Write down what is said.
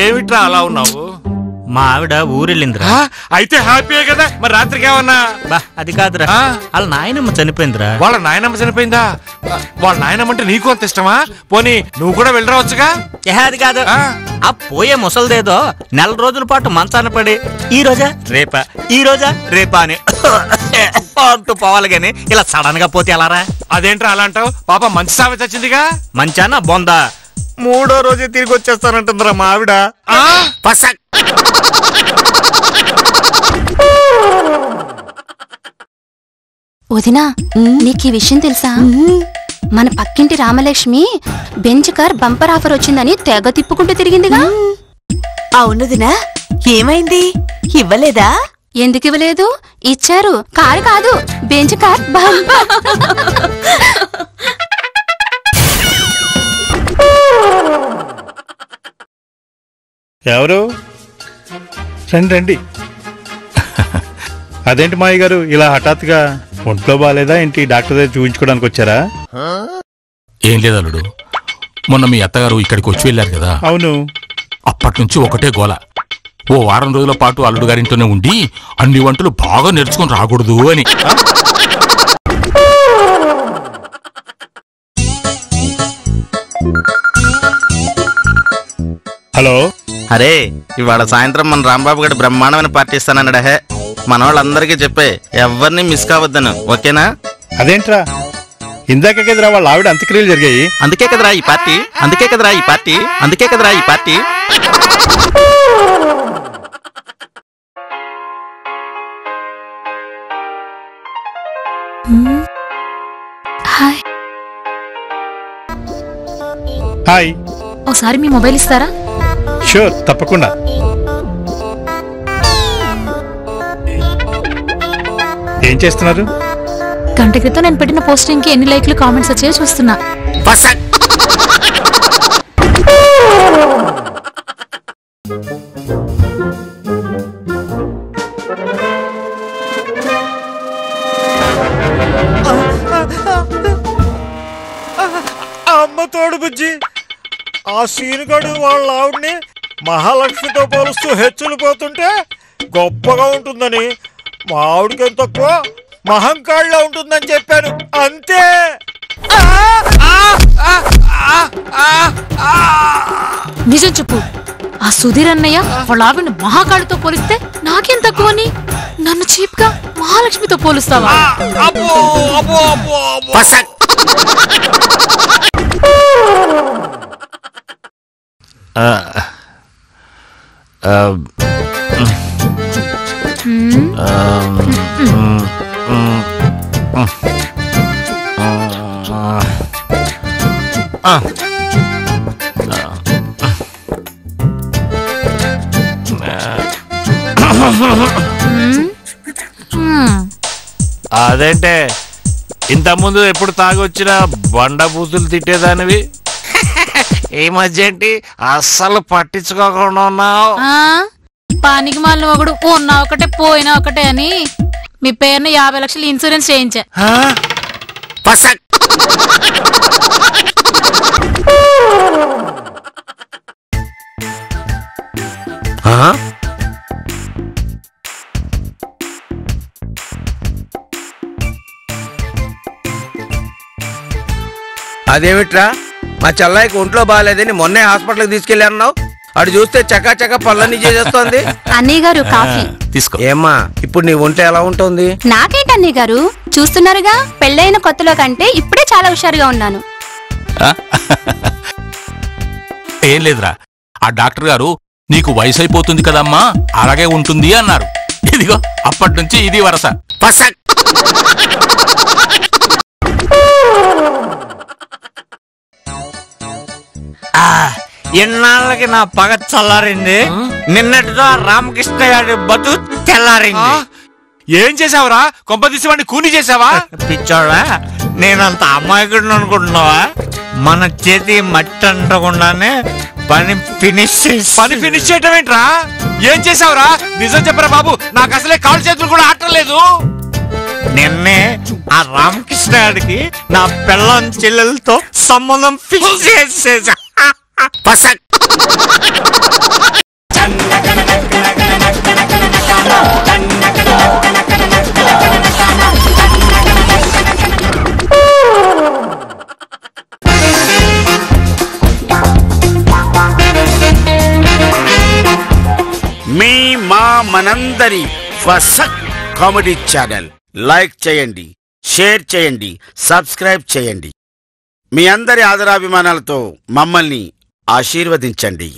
ఏమిట్రా అలా ఉన్నావు? మా ఆవిడ ఊరెళ్ళిందిరా. అయితే హ్యాపీయే కదా. మరి రాత్రికి ఏమన్నా? అది కాదురా, వాళ్ళ నాయనమ్మ చనిపోయిందిరా. వాళ్ళ నాయనమ్మ చనిపోయిందా? వాళ్ళ నాయనమ్మ అంటే నీకు అంత ఇష్టమా? పోనీ నువ్వు కూడా వెళ్ళరావచ్చుగా. అది కాదు, ఆ పోయే ముసలిదేదో 4 రోజుల పాటు మంచాన పడి ఈ రోజా రేపా ఈ రోజా రేపా అని అంటూ పోవాలి గాని ఇలా సడన్ గా పోతే ఎలారా? అదేంట్రా అలా అంటావు? పాప మంచి సామెత వచ్చిందిగా. మంచాన బొందా 3వ రోజే తిరిగి వచ్చేస్తానంటుందిరా మా ఆవిడ. వదినా, నీకు ఈ విషయం తెలుసా? మన పక్కింటి Ramalakshmi bench car bumper offer వచ్చిందని తెగ తిప్పుకుంటూ తిరిగిందిగా. అవునుదినా, ఏమైంది? ఇవ్వలేదా? ఎందుకు ఇవ్వలేదు? ఇచ్చారు. కారు కాదు, బెంచ్ కార్ బంపర్. ఎవరు? రండి. అదేంటి మాయ గారు ఇలా హఠాత్తుగా? ఒంట్లో బాగాలేదా ఏంటి? డాక్టర్ దగ్గర చూపించుకోవడానికి వచ్చారా? ఏం లేదు అల్లుడు, మొన్న మీ అత్తగారు ఇక్కడికి వచ్చి వెళ్ళారు కదా. అవును. అప్పటి నుంచి ఒకటే గోల. ఓ వారం రోజుల పాటు అల్లుడు గారింట్లోనే ఉండి అన్ని వంటలు బాగా నేర్చుకుని రాకూడదు అని. హలో. అరే, ఇవాళ సాయంత్రం మన రాంబాబు గడి బ్రహ్మాండమైన పార్టీ ఇస్తానన్నాడే. మన వాళ్ళందరికీ చెప్పే, ఎవరిని మిస్ కావద్దను, ఓకేనా? అదేంట్రా, ఇందాకే కదరా వాళ్ళ ఆవిడ అంత్యక్రియలు జరిగాయి. అందుకే కదరా ఈ పార్టీ, అందుకే కదరా ఈ పార్టీ, అందుకే కదరా ఈ పార్టీ. హాయ్. ఒకసారి మీ మొబైల్ ఇస్తారా? షూర్, తప్పకుండా. ఏం చేస్తున్నారు? గంట క్రితం నేను పెట్టిన పోస్టింగ్ కి ఎన్ని లైక్లు కామెంట్స్ వచ్చాయో చూస్తున్నా. అమ్మ తోడు బుజ్జి, ఆ సీనుగాడు వాళ్ళ ఆవిడ్ని మహాలక్ష్మితో పోలుస్తూ హెచ్చులు పోతుంటే గొప్పగా ఉంటుందని, మా ఆవిడకి ఎంత తక్కువ మహంకాళ్ళ ఉంటుందని చెప్పాను, అంతే. నిజం చెప్పు, ఆ సుధీర్ అన్నయ్య వాళ్ళ ఆవిడ మహాకాళితో పోలిస్తే నాకేం తక్కువని నన్ను చీప్ గా మహాలక్ష్మితో పోలుస్తావా? అదేంటే ఇంతకుముందు ఎప్పుడు తాగొచ్చినా బండ బూతులు తిట్టేదానివి, ఈ మధ్య ఏంటి అస్సలు పట్టించుకోకుండా ఉన్నావు? పానికి మాలిన ఒకడు ఉన్నా ఒకటే పోయినా ఒకటే అని మీ పేరున 50 లక్షలు ఇన్సూరెన్స్ చేయించా. అదేమిట్రా, మా చెల్లాయికి ఒంట్లో బాగాలేదని మొన్నే హాస్పిటల్కి తీసుకెళ్ళి అన్నావు. అటు చూస్తే చకా పళ్ళని చేసేస్తోంది. అన్నయ్య గారు కాఫీ తీసుకో. ఏమ్మా, ఇప్పుడు నీ ఒంట్లో ఎలా ఉంటుంది? నాకేంటి అన్నయ్య గారు, చూస్తున్నారుగా, పెళ్ళైన కొత్తలో కంటే ఇప్పుడే చాలా హుషారుగా ఉన్నాను. ఏం లేదురా, ఆ డాక్టర్ గారు నీకు వయసు అయిపోతుంది కదమ్మా, అలాగే ఉంటుంది అన్నారు. ఇదిగో అప్పటి నుంచి ఇది వరస. ఎన్నాళ్ళకి నా పగ చల్లారింది. నిన్నటితో రామకృష్ణ గారి బతుకు తెల్లారింది. ఏం చేసావురా? కొంప తీసి వాడిని కూని చేసావా? పిచ్చోడా, నేనంత అమాయకుడిని అనుకుంటున్నావా? మన చేతి మట్టి అంటకుండానే పని ఫినిష్ చేయటం ఏంట్రా? ఏం చేసావురా? నిజం చెప్పరా బాబు, నాకు అసలే కాళ్ళు చేతులు కూడా ఆటలేదు. నిన్నే ఆ రామకృష్ణ గారికి నా పిల్లం చెల్లెలతో సంబంధం ఫిక్స్ చేసేసా. పసక్. మీ మా మనందరి ఫసక్ కామెడీ ఛానల్ లైక్ చేయండి, షేర్ చేయండి, సబ్స్క్రైబ్ చేయండి. మీ అందరి ఆదరాభిమానాలతో మమ్మల్ని ఆశీర్వదించండి.